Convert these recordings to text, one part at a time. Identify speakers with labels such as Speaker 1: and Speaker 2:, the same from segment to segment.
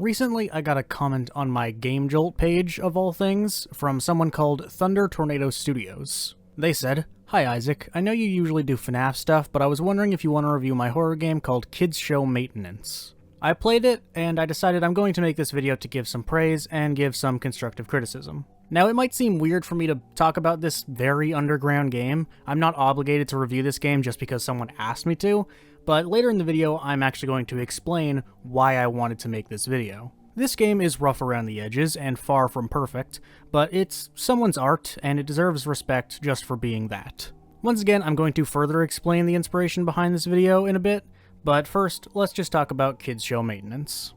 Speaker 1: Recently, I got a comment on my Game Jolt page, of all things, from someone called Thunder Tornado Studios. They said, "Hi Isaac, I know you usually do FNAF stuff, but I was wondering if you want to review my horror game called Kids Show Maintenance." I played it, and I decided I'm going to make this video to give some praise and give some constructive criticism. Now, it might seem weird for me to talk about this very underground game. I'm not obligated to review this game just because someone asked me to, but later in the video, I'm actually going to explain why I wanted to make this video. This game is rough around the edges and far from perfect, but it's someone's art, and it deserves respect just for being that. Once again, I'm going to further explain the inspiration behind this video in a bit, but first, let's just talk about Kids Show Maintenance.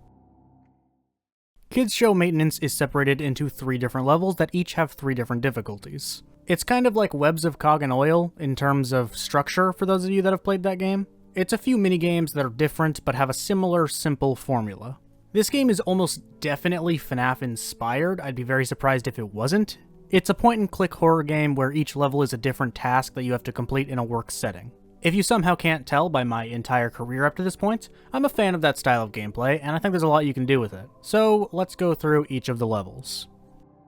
Speaker 1: Kids Show Maintenance is separated into 3 different levels that each have 3 different difficulties. It's kind of like Webs of Cog and Oil in terms of structure for those of you that have played that game. It's a few minigames that are different but have a similar simple formula. This game is almost definitely FNAF inspired. I'd be very surprised if it wasn't. It's a point-and-click horror game where each level is a different task that you have to complete in a work setting. If you somehow can't tell by my entire career up to this point, I'm a fan of that style of gameplay, and I think there's a lot you can do with it. So let's go through each of the levels.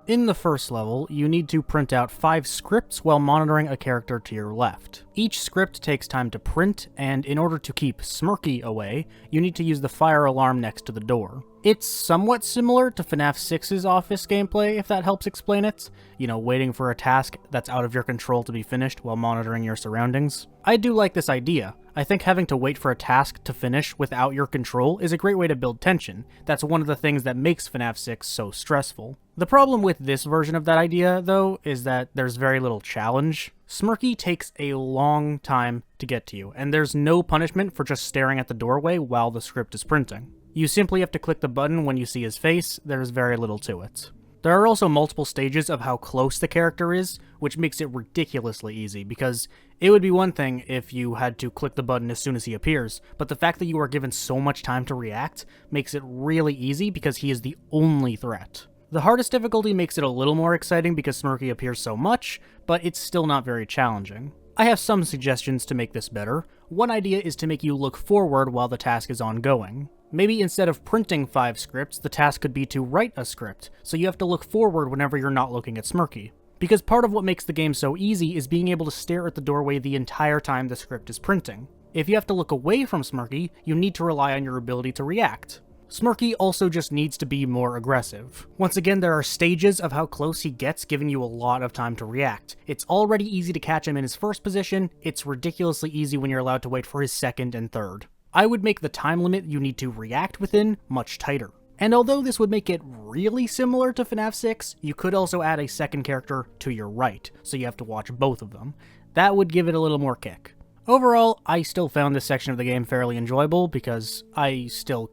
Speaker 1: In the first level, you need to print out 5 scripts while monitoring a character to your left. Each script takes time to print, and in order to keep Smirky away, you need to use the fire alarm next to the door. It's somewhat similar to FNAF 6's office gameplay, if that helps explain it. You know, waiting for a task that's out of your control to be finished while monitoring your surroundings. I do like this idea. I think having to wait for a task to finish without your control is a great way to build tension. That's one of the things that makes FNAF 6 so stressful. The problem with this version of that idea, though, is that there's very little challenge. Smirky takes a long time to get to you, and there's no punishment for just staring at the doorway while the script is printing. You simply have to click the button when you see his face. There's very little to it. There are also multiple stages of how close the character is, which makes it ridiculously easy, because it would be one thing if you had to click the button as soon as he appears, but the fact that you are given so much time to react makes it really easy because he is the only threat. The hardest difficulty makes it a little more exciting because Smirky appears so much, but it's still not very challenging. I have some suggestions to make this better. One idea is to make you look forward while the task is ongoing. Maybe instead of printing 5 scripts, the task could be to write a script, so you have to look forward whenever you're not looking at Smirky. Because part of what makes the game so easy is being able to stare at the doorway the entire time the script is printing. If you have to look away from Smirky, you need to rely on your ability to react. Smirky also just needs to be more aggressive. Once again, there are stages of how close he gets, giving you a lot of time to react. It's already easy to catch him in his first position, it's ridiculously easy when you're allowed to wait for his second and third. I would make the time limit you need to react within much tighter. And although this would make it really similar to FNAF 6, you could also add a second character to your right, so you have to watch both of them. That would give it a little more kick. Overall, I still found this section of the game fairly enjoyable because I still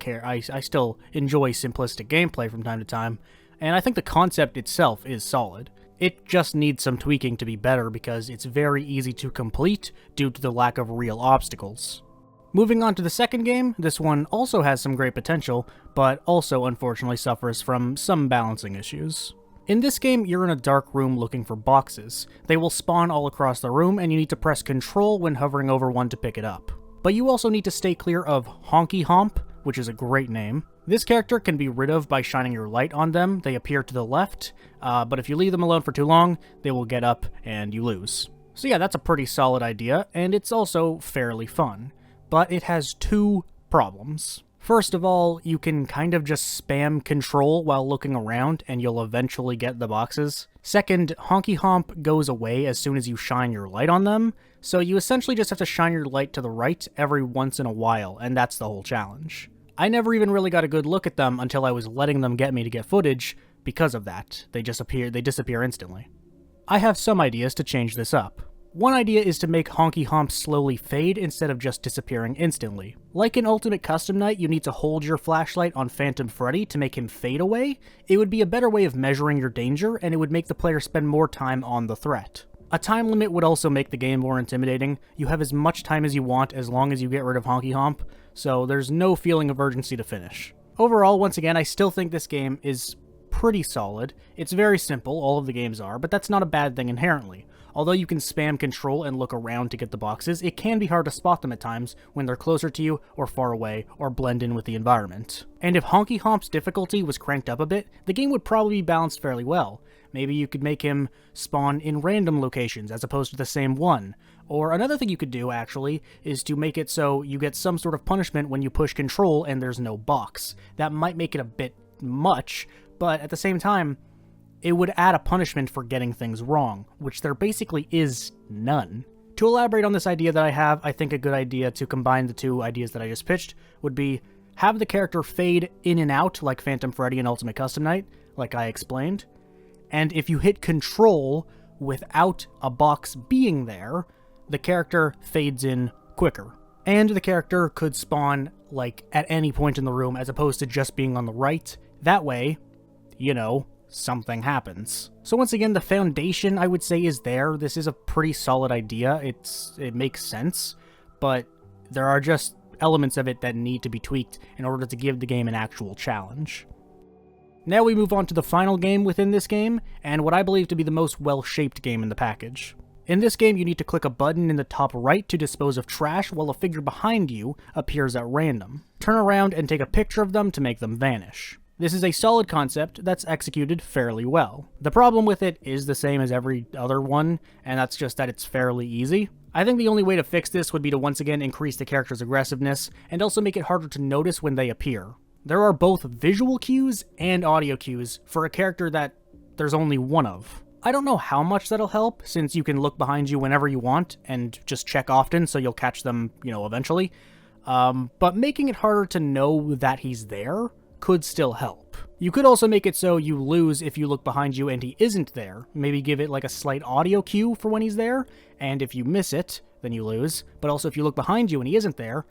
Speaker 1: enjoy simplistic gameplay from time to time, and I think the concept itself is solid. It just needs some tweaking to be better because it's very easy to complete due to the lack of real obstacles. Moving on to the second game, this one also has some great potential, but also unfortunately suffers from some balancing issues. In this game, you're in a dark room looking for boxes. They will spawn all across the room, and you need to press Control when hovering over one to pick it up. But you also need to stay clear of Honky Homp, which is a great name. This character can be rid of by shining your light on them. They appear to the left, but if you leave them alone for too long, they will get up and you lose. So yeah, that's a pretty solid idea, and it's also fairly fun. But it has 2 problems. First of all, you can kind of just spam Control while looking around and you'll eventually get the boxes. Second, Honky Homp goes away as soon as you shine your light on them, so you essentially just have to shine your light to the right every once in a while, and that's the whole challenge. I never even really got a good look at them until I was letting them get me to get footage because of that. They disappear instantly. I have some ideas to change this up. One idea is to make Honky Homp slowly fade instead of just disappearing instantly. Like in Ultimate Custom Night, you need to hold your flashlight on Phantom Freddy to make him fade away. It would be a better way of measuring your danger, and it would make the player spend more time on the threat. A time limit would also make the game more intimidating. You have as much time as you want as long as you get rid of Honky Homp, so there's no feeling of urgency to finish. Overall, once again, I still think this game is pretty solid. It's very simple, all of the games are, but that's not a bad thing inherently. Although you can spam control and look around to get the boxes, it can be hard to spot them at times when they're closer to you or far away or blend in with the environment. And if Honky Homp's difficulty was cranked up a bit, the game would probably be balanced fairly well. Maybe you could make him spawn in random locations as opposed to the same one. Or another thing you could do, actually, is to make it so you get some sort of punishment when you push control and there's no box. That might make it a bit much, but at the same time, it would add a punishment for getting things wrong, which there basically is none. To elaborate on this idea that I have, I think a good idea to combine the two ideas that I just pitched would be have the character fade in and out like Phantom Freddy in Ultimate Custom Night, like I explained, and if you hit control without a box being there, the character fades in quicker. And the character could spawn, like, at any point in the room as opposed to just being on the right. That way, you know, something happens. So once again, the foundation, I would say, is there. This is a pretty solid idea. It makes sense, but there are just elements of it that need to be tweaked in order to give the game an actual challenge. Now we move on to the final game within this game, and what I believe to be the most well-shaped game in the package. In this game, you need to click a button in the top right to dispose of trash while a figure behind you appears at random. Turn around and take a picture of them to make them vanish. This is a solid concept that's executed fairly well. The problem with it is the same as every other one, and that's just that it's fairly easy. I think the only way to fix this would be to once again increase the character's aggressiveness, and also make it harder to notice when they appear. There are both visual cues and audio cues for a character that there's only one of. I don't know how much that'll help, since you can look behind you whenever you want, and just check often so you'll catch them, you know, eventually. But making it harder to know that he's there could still help. You could also make it so you lose if you look behind you and he isn't there. Maybe give it like a slight audio cue for when he's there, and if you miss it, then you lose. But also if you look behind you and he isn't there,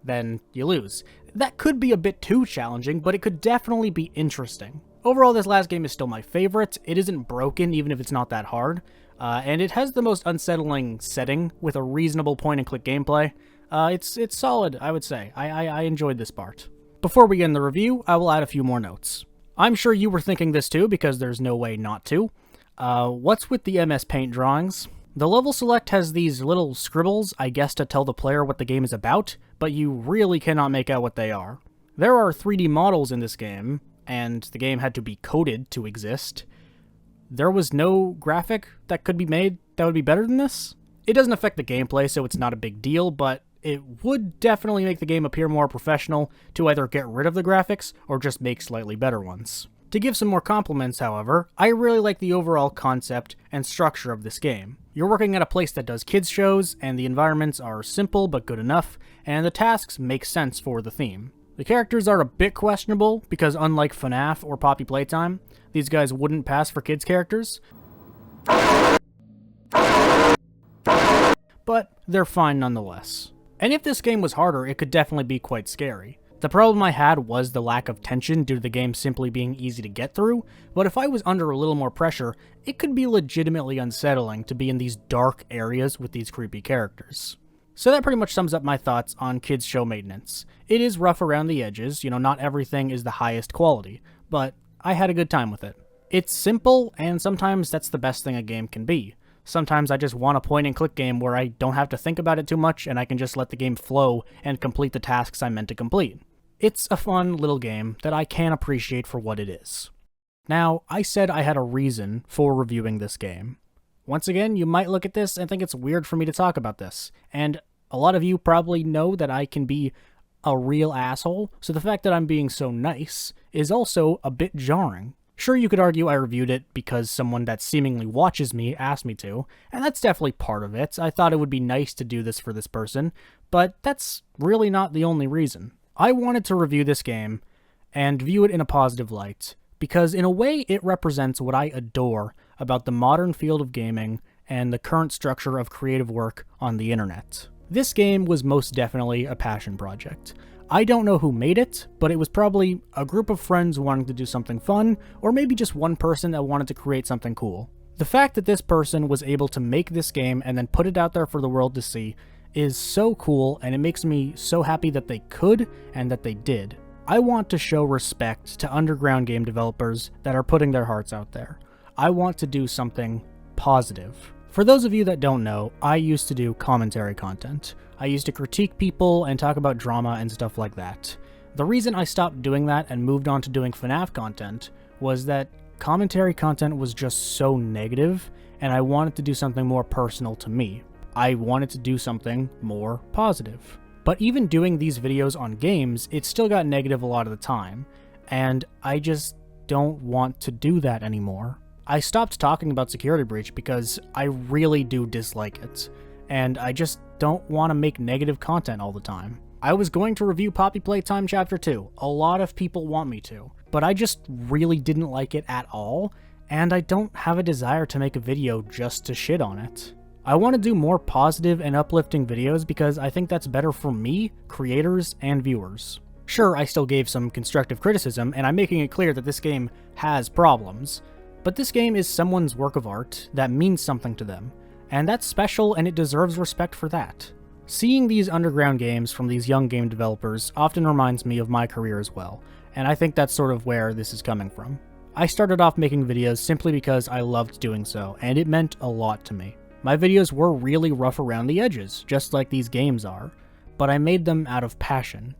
Speaker 1: then you lose. That could be a bit too challenging, but it could definitely be interesting. Overall, this last game is still my favorite. It isn't broken, even if it's not that hard. And it has the most unsettling setting with a reasonable point-and-click gameplay. It's solid, I would say. I enjoyed this part. Before we end the review, I will add a few more notes. I'm sure you were thinking this too, because there's no way not to. What's with the MS Paint drawings? The level select has these little scribbles, I guess to tell the player what the game is about, but you really cannot make out what they are. There are 3D models in this game, and the game had to be coded to exist. There was no graphic that could be made that would be better than this? It doesn't affect the gameplay, so it's not a big deal, but it would definitely make the game appear more professional to either get rid of the graphics or just make slightly better ones. To give some more compliments, however, I really like the overall concept and structure of this game. You're working at a place that does kids shows, and the environments are simple but good enough, and the tasks make sense for the theme. The characters are a bit questionable, because unlike FNAF or Poppy Playtime, these guys wouldn't pass for kids characters. But they're fine nonetheless. And if this game was harder, it could definitely be quite scary. The problem I had was the lack of tension due to the game simply being easy to get through, but if I was under a little more pressure, it could be legitimately unsettling to be in these dark areas with these creepy characters. So that pretty much sums up my thoughts on kids show maintenance. It is rough around the edges, you know, not everything is the highest quality, but I had a good time with it. It's simple, and sometimes that's the best thing a game can be. Sometimes I just want a point-and-click game where I don't have to think about it too much, and I can just let the game flow and complete the tasks I'm meant to complete. It's a fun little game that I can appreciate for what it is. Now, I said I had a reason for reviewing this game. Once again, you might look at this and think it's weird for me to talk about this, and a lot of you probably know that I can be a real asshole, so the fact that I'm being so nice is also a bit jarring. Sure, you could argue I reviewed it because someone that seemingly watches me asked me to, and that's definitely part of it. I thought it would be nice to do this for this person, but that's really not the only reason. I wanted to review this game and view it in a positive light, because in a way it represents what I adore about the modern field of gaming and the current structure of creative work on the internet. This game was most definitely a passion project. I don't know who made it, but it was probably a group of friends wanting to do something fun, or maybe just one person that wanted to create something cool. The fact that this person was able to make this game and then put it out there for the world to see is so cool, and it makes me so happy that they could and that they did. I want to show respect to underground game developers that are putting their hearts out there. I want to do something positive For those of you that don't know, I used to do commentary content. I used to critique people and talk about drama and stuff like that. The reason I stopped doing that and moved on to doing FNAF content was that commentary content was just so negative, and I wanted to do something more personal to me. I wanted to do something more positive. But even doing these videos on games, it still got negative a lot of the time, and I just don't want to do that anymore. I stopped talking about Security Breach because I really do dislike it, and I just don't want to make negative content all the time. I was going to review Poppy Playtime Chapter 2, a lot of people want me to, but I just really didn't like it at all, and I don't have a desire to make a video just to shit on it. I want to do more positive and uplifting videos because I think that's better for me, creators, and viewers. Sure, I still gave some constructive criticism, and I'm making it clear that this game has problems, but this game is someone's work of art that means something to them, and that's special and it deserves respect for that. Seeing these underground games from these young game developers often reminds me of my career as well, and I think that's sort of where this is coming from. I started off making videos simply because I loved doing so, and it meant a lot to me. My videos were really rough around the edges, just like these games are, but I made them out of passion,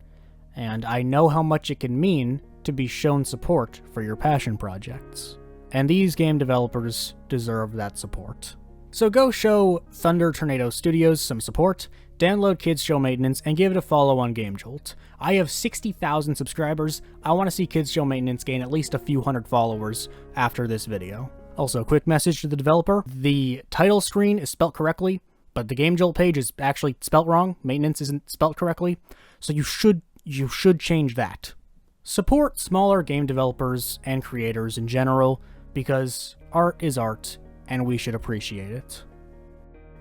Speaker 1: and I know how much it can mean to be shown support for your passion projects. And these game developers deserve that support. So go show Thunder Tornado Studios some support, download Kids Show Maintenance, and give it a follow on GameJolt. I have 60,000 subscribers. I want to see Kids Show Maintenance gain at least a few hundred followers after this video. Also, quick message to the developer. The title screen is spelt correctly, but the GameJolt page is actually spelt wrong. Maintenance isn't spelt correctly, so you should change that. Support smaller game developers and creators in general, because art is art, and we should appreciate it.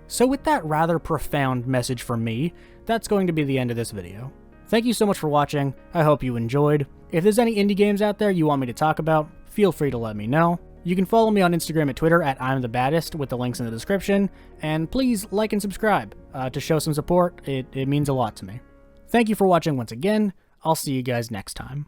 Speaker 1: So with that rather profound message from me, that's going to be the end of this video. Thank you so much for watching, I hope you enjoyed. If there's any indie games out there you want me to talk about, feel free to let me know. You can follow me on Instagram and Twitter at I'mTheBaddest with the links in the description, and please like and subscribe to show some support. It means a lot to me. Thank you for watching once again. I'll see you guys next time.